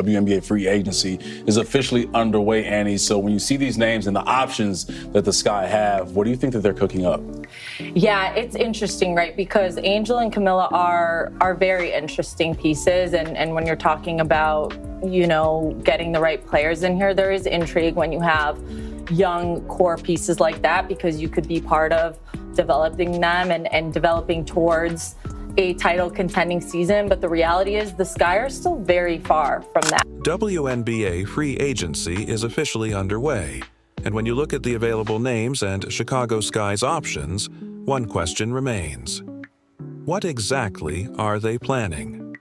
WNBA free agency is officially underway, Annie. So when you see these names and the options that the Sky have, what do you think that they're cooking up? Yeah, it's interesting, right? Because Angel and Camilla are very interesting pieces. And when you're talking about, you know, getting the right players in here, there is intrigue when you have young core pieces like that, because you could be part of developing them and developing towards a title contending season. But the reality is the Sky are still very far from that. WNBA free agency is officially underway. And when you look at the available names and Chicago Sky's options, one question remains. What exactly are they planning?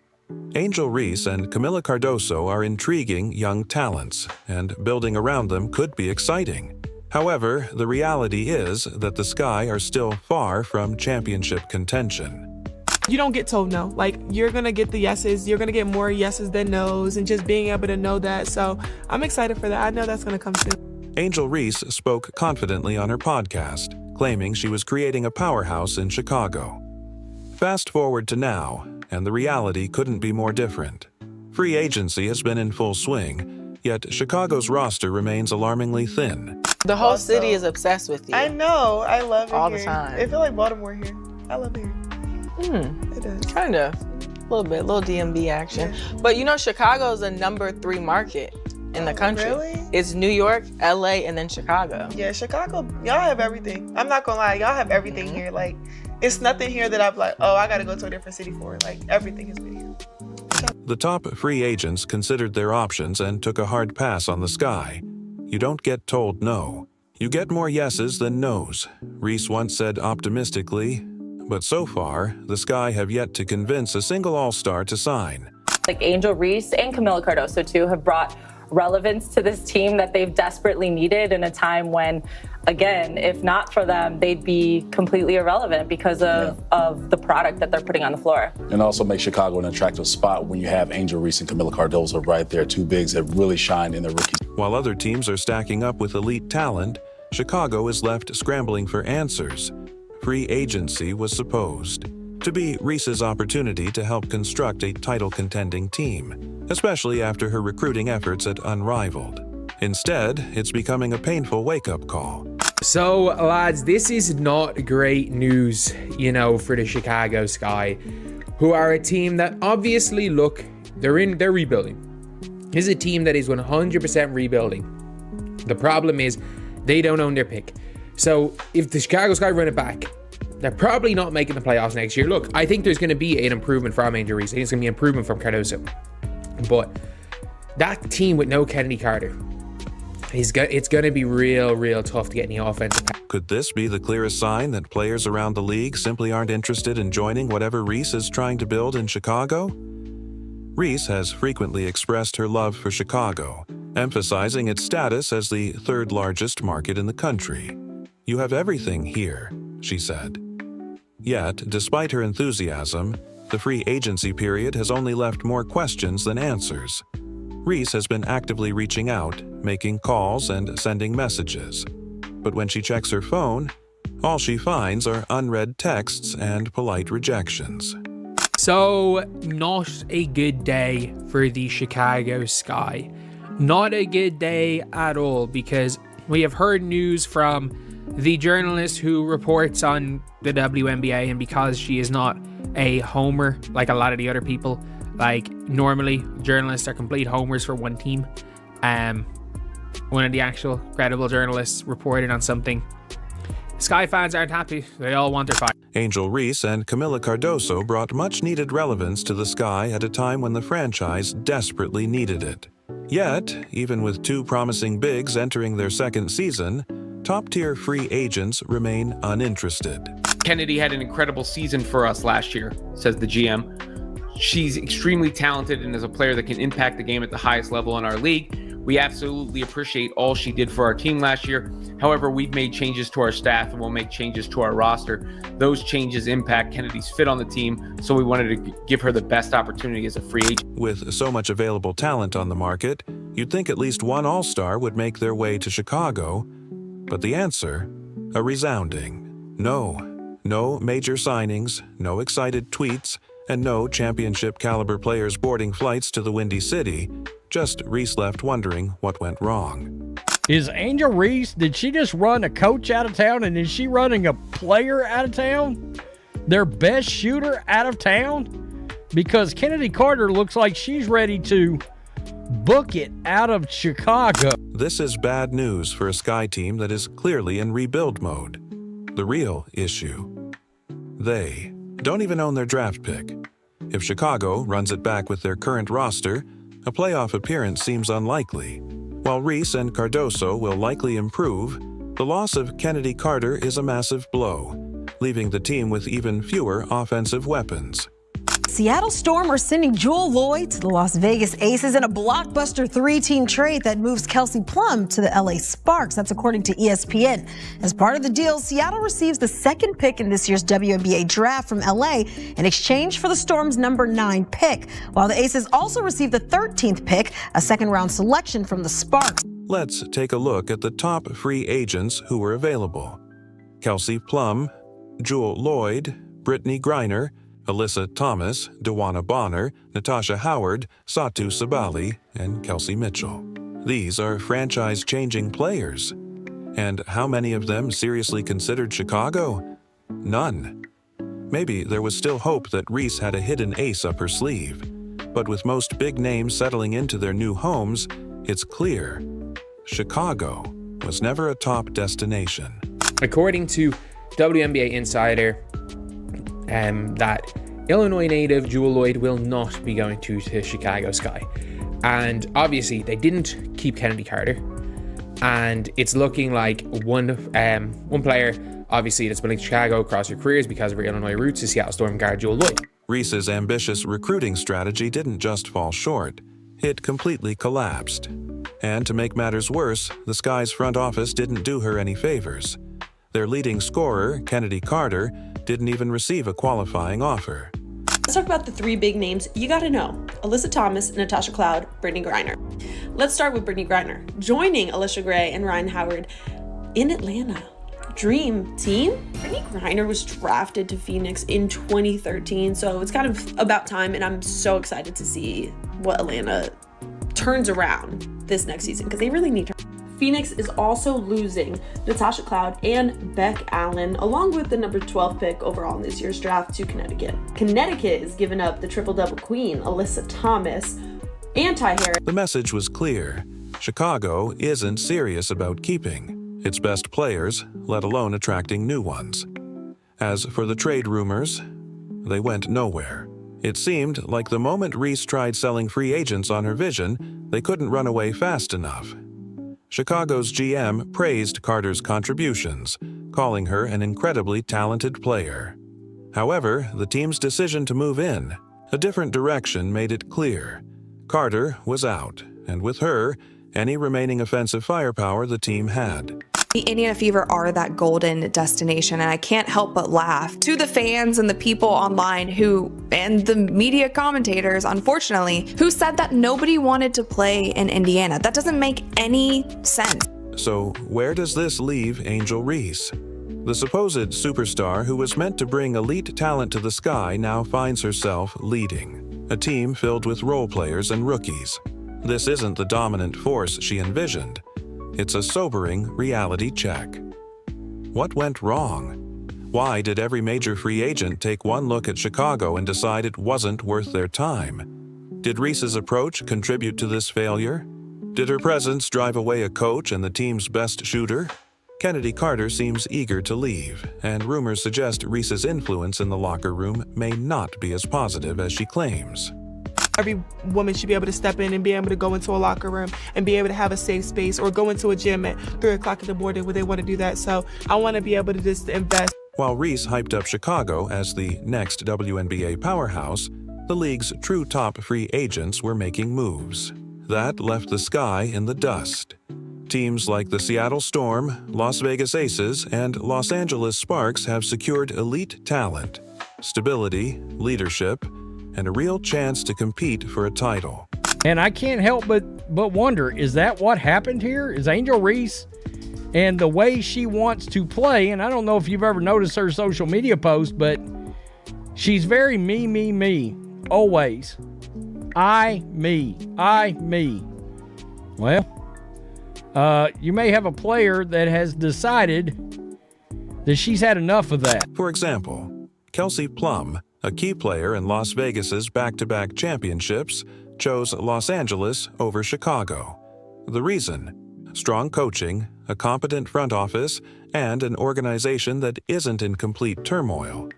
Angel Reese and Camila Cardoso are intriguing young talents, and building around them could be exciting. However, the reality is that the Sky are still far from championship contention. You don't get told no. Like, you're going to get the yeses. You're going to get more yeses than nos, and just being able to know that. So I'm excited for that. I know that's going to come soon. Angel Reese spoke confidently on her podcast, claiming she was creating a powerhouse in Chicago. Fast forward to now, and the reality couldn't be more different. Free agency has been in full swing, yet Chicago's roster remains alarmingly thin. The whole city is obsessed with you. I know. I love it all here. the time. It feels like Baltimore here. I love it here. It does. Kind of. A little bit. A little DMV action. Yeah. But you know, Chicago is a #3 market in the country. Really? It's New York, LA, and then Chicago. Yeah, Chicago, y'all have everything. I'm not gonna lie, y'all have everything here. Like, it's nothing here that I'm like, oh, I gotta go to a different city for. Like, everything has been here. The top free agents considered their options and took a hard pass on the Sky. You don't get told no. You get more yeses than nos, Reese once said optimistically. But so far, the Sky have yet to convince a single All-Star to sign. Like Angel Reese and Camila Cardoso, too, have brought relevance to this team that they've desperately needed in a time when, again, if not for them, they'd be completely irrelevant because of the product that they're putting on the floor. And also make Chicago an attractive spot when you have Angel Reese and Camila Cardoso right there, two bigs that really shine in their rookie. While other teams are stacking up with elite talent, Chicago is left scrambling for answers. Free agency was supposed to be Reese's opportunity to help construct a title-contending team, especially after her recruiting efforts had unrivaled. Instead, it's becoming a painful wake-up call. So, lads, this is not great news, you know, for the Chicago Sky, who are a team that obviously, look, they're rebuilding. This is a team that is 100% rebuilding. The problem is they don't own their pick. So if the Chicago Sky run it back, they're probably not making the playoffs next year. Look, I think there's going to be an improvement from Angel Reese. I think it's going to be an improvement from Cardoso. But that team with no Kennedy Carter, it's going to be real tough to get any offensive. Could this be the clearest sign that players around the league simply aren't interested in joining whatever Reese is trying to build in Chicago? Reese has frequently expressed her love for Chicago, emphasizing its status as the third largest market in the country. "You have everything here," she said. Yet, despite her enthusiasm, the free agency period has only left more questions than answers. Reese has been actively reaching out, making calls and sending messages. But when she checks her phone, all she finds are unread texts and polite rejections. So, not a good day for the Chicago Sky. Not a good day at all, because we have heard news from the journalist who reports on the WNBA, and because she is not a homer like a lot of the other people, like normally journalists are complete homers for one team. One of the actual credible journalists reported on something. Sky fans aren't happy. They all want their fight. Angel Reese and Camila Cardoso brought much-needed relevance to the Sky at a time when the franchise desperately needed it. Yet, even with two promising bigs entering their second season, top-tier free agents remain uninterested. Kennedy had an incredible season for us last year, says the GM. She's extremely talented and is a player that can impact the game at the highest level in our league. We absolutely appreciate all she did for our team last year. However, we've made changes to our staff and we'll make changes to our roster. Those changes impact Kennedy's fit on the team, so we wanted to give her the best opportunity as a free agent. With so much available talent on the market, you'd think at least one All-Star would make their way to Chicago. But the answer? A resounding no. No major signings, no excited tweets, and no championship-caliber players boarding flights to the Windy City, just Reese left wondering what went wrong. Is Angel Reese, did she just run a coach out of town, and is she running a player out of town? Their best shooter out of town? Because Kennedy Carter looks like she's ready to book it out of Chicago. This is bad news for a Sky team that is clearly in rebuild mode. The real issue: they don't even own their draft pick. If Chicago runs it back with their current roster, a playoff appearance seems unlikely. While Reese and Cardoso will likely improve, the loss of Kennedy Carter is a massive blow, leaving the team with even fewer offensive weapons. Seattle Storm are sending Jewel Lloyd to the Las Vegas Aces in a blockbuster three-team trade that moves Kelsey Plum to the LA Sparks. That's according to ESPN. As part of the deal, Seattle receives the second pick in this year's WNBA draft from LA in exchange for the Storm's number 9 pick, while the Aces also receive the 13th pick, a second-round selection from the Sparks. Let's take a look at the top free agents who were available: Kelsey Plum, Jewel Lloyd, Brittany Griner, Alyssa Thomas, Dewana Bonner, Natasha Howard, Satu Sabali, and Kelsey Mitchell. These are franchise-changing players. And how many of them seriously considered Chicago? None. Maybe there was still hope that Reese had a hidden ace up her sleeve. But with most big names settling into their new homes, it's clear Chicago was never a top destination. According to WNBA Insider, that Illinois native Jewel Lloyd will not be going to Chicago Sky. And obviously they didn't keep Kennedy Carter. And it's looking like one player, obviously, that's willing to Chicago across her careers because of her Illinois roots is Seattle Storm guard Jewel Lloyd. Reese's ambitious recruiting strategy didn't just fall short, it completely collapsed. And to make matters worse, the Sky's front office didn't do her any favors. Their leading scorer, Kennedy Carter, didn't even receive a qualifying offer. Let's talk about the 3 big names you gotta know: Alyssa Thomas, Natasha Cloud, Brittany Griner. Let's start with Brittany Griner, joining Alicia Gray and Ryan Howard in Atlanta. Dream team? Brittany Griner was drafted to Phoenix in 2013, so it's kind of about time, and I'm so excited to see what Atlanta turns around this next season, because they really need her. Phoenix is also losing Natasha Cloud and Beck Allen, along with the number 12 pick overall in this year's draft, to Connecticut. Connecticut is giving up the triple-double queen, Alyssa Thomas, and Ty Harris. The message was clear. Chicago isn't serious about keeping its best players, let alone attracting new ones. As for the trade rumors, they went nowhere. It seemed like the moment Reese tried selling free agents on her vision, they couldn't run away fast enough. Chicago's GM praised Carter's contributions, calling her an incredibly talented player. However, the team's decision to move in a different direction made it clear. Carter was out, and with her, any remaining offensive firepower the team had. The Indiana Fever are that golden destination, and I can't help but laugh to the fans and the people online and the media commentators, unfortunately, who said that nobody wanted to play in Indiana. That doesn't make any sense. So where does this leave Angel Reese? The supposed superstar who was meant to bring elite talent to the Sky now finds herself leading a team filled with role players and rookies. This isn't the dominant force she envisioned. It's a sobering reality check. What went wrong? Why did every major free agent take one look at Chicago and decide it wasn't worth their time? Did Reese's approach contribute to this failure? Did her presence drive away a coach and the team's best shooter? Kennedy Carter seems eager to leave, and rumors suggest Reese's influence in the locker room may not be as positive as she claims. Every woman should be able to step in and be able to go into a locker room and be able to have a safe space, or go into a gym at 3 o'clock in the morning when they want to do that. So I want to be able to just invest. While Reese hyped up Chicago as the next WNBA powerhouse, the league's true top free agents were making moves. That left the Sky in the dust. Teams like the Seattle Storm, Las Vegas Aces, and Los Angeles Sparks have secured elite talent, stability, leadership, and a real chance to compete for a title. And I can't help but wonder, is that what happened here? Is Angel Reese and the way she wants to play, and I don't know if you've ever noticed her social media post, but She's very me, always. Me. Well, you may have a player that has decided that she's had enough of that. For example, Kelsey Plum, a key player in Las Vegas's back-to-back championships, chose Los Angeles over Chicago. The reason? Strong coaching, a competent front office, and an organization that isn't in complete turmoil.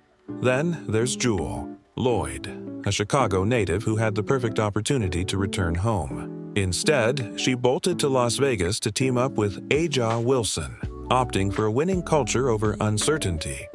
Then there's Jewel Lloyd, a Chicago native who had the perfect opportunity to return home. Instead, she bolted to Las Vegas to team up with Aja Wilson, opting for a winning culture over uncertainty.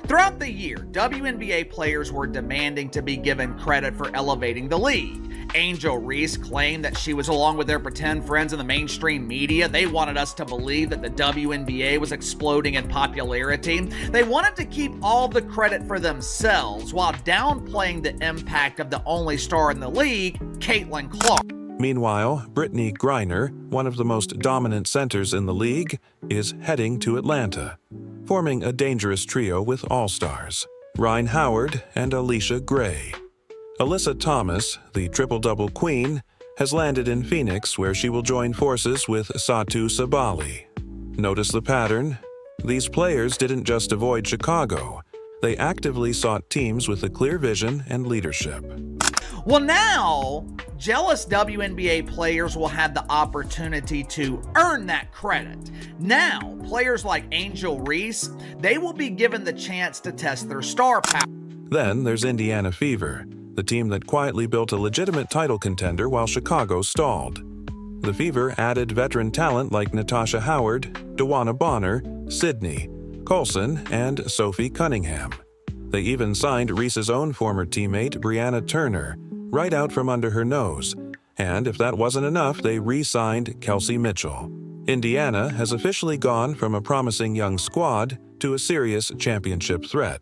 Throughout the year, WNBA players were demanding to be given credit for elevating the league. Angel Reese claimed that she was along with their pretend friends in the mainstream media. They wanted us to believe that the WNBA was exploding in popularity. They wanted to keep all the credit for themselves while downplaying the impact of the only star in the league, Caitlin Clark. Meanwhile, Brittany Griner, one of the most dominant centers in the league, is heading to Atlanta, forming a dangerous trio with all-stars, Rhyne Howard and Alicia Gray. Alyssa Thomas, the triple-double queen, has landed in Phoenix where she will join forces with Satu Sabali. Notice the pattern? These players didn't just avoid Chicago. They actively sought teams with a clear vision and leadership. Well, now, jealous WNBA players will have the opportunity to earn that credit. Now, players like Angel Reese, they will be given the chance to test their star power. Then there's Indiana Fever, the team that quietly built a legitimate title contender while Chicago stalled. The Fever added veteran talent like Natasha Howard, DeWanna Bonner, Sydney, Colson, and Sophie Cunningham. They even signed Reese's own former teammate, Brianna Turner, right out from under her nose. And if that wasn't enough, they re-signed Kelsey Mitchell. Indiana has officially gone from a promising young squad to a serious championship threat,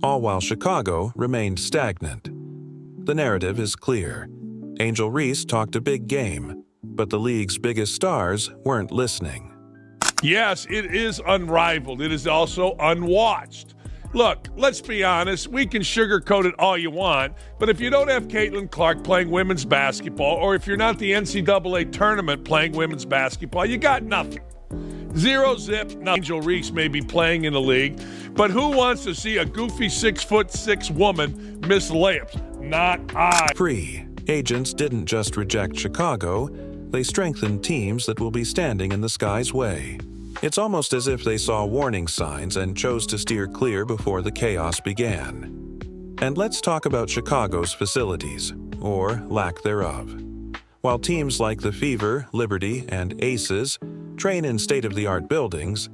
all while Chicago remained stagnant. The narrative is clear. Angel Reese talked a big game, but the league's biggest stars weren't listening. Yes, it is unrivaled. It is also unwatched. Look, let's be honest, we can sugarcoat it all you want, but if you don't have Caitlin Clark playing women's basketball, or if you're not the NCAA tournament playing women's basketball, you got nothing. Zero zip. Now, Angel Reese may be playing in the league, but who wants to see a goofy 6'6" woman miss layups? Not I. Free agents didn't just reject Chicago, they strengthened teams that will be standing in the Sky's way. It's almost as if they saw warning signs and chose to steer clear before the chaos began. And let's talk about Chicago's facilities, or lack thereof. While teams like the Fever, Liberty, and Aces train in state-of-the-art buildings,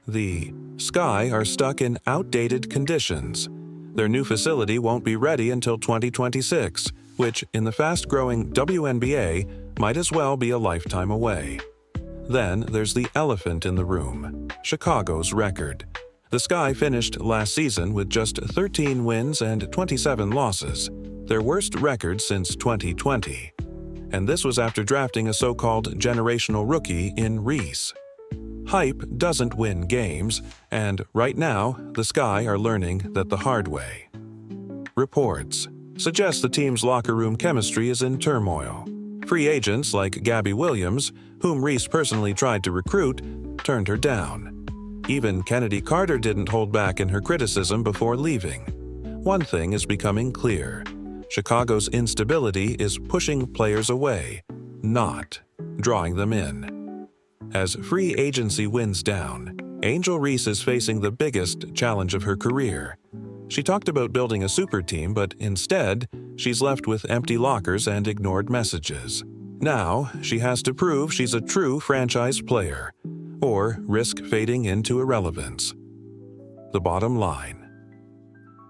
the Sky are stuck in outdated conditions. Their new facility won't be ready until 2026, which, in the fast-growing WNBA, might as well be a lifetime away. Then there's the elephant in the room, Chicago's record. The Sky finished last season with just 13 wins and 27 losses, their worst record since 2020. And this was after drafting a so-called generational rookie in Reese. Hype doesn't win games, and right now, the Sky are learning that the hard way. Reports suggest the team's locker room chemistry is in turmoil. Free agents like Gabby Williams, whom Reese personally tried to recruit, turned her down. Even Kennedy Carter didn't hold back in her criticism before leaving. One thing is becoming clear. Chicago's instability is pushing players away, not drawing them in. As free agency winds down, Angel Reese is facing the biggest challenge of her career. She talked about building a super team, but instead, she's left with empty lockers and ignored messages. Now, she has to prove she's a true franchise player, or risk fading into irrelevance. The bottom line.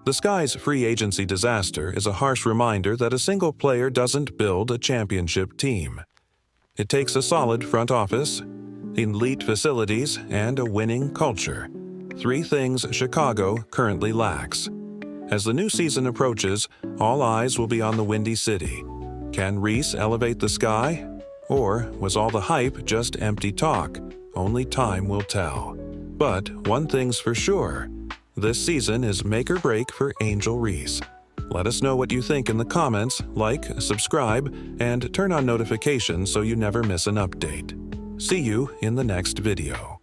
The Sky's free agency disaster is a harsh reminder that a single player doesn't build a championship team. It takes a solid front office, elite facilities, and a winning culture. Three things Chicago currently lacks. As the new season approaches, all eyes will be on the Windy City. Can Reese elevate the Sky? Or was all the hype just empty talk? Only time will tell. But one thing's for sure, This season is make or break for Angel Reese. Let us know what you think in the comments, like, subscribe, and turn on notifications so you never miss an update. See you in the next video.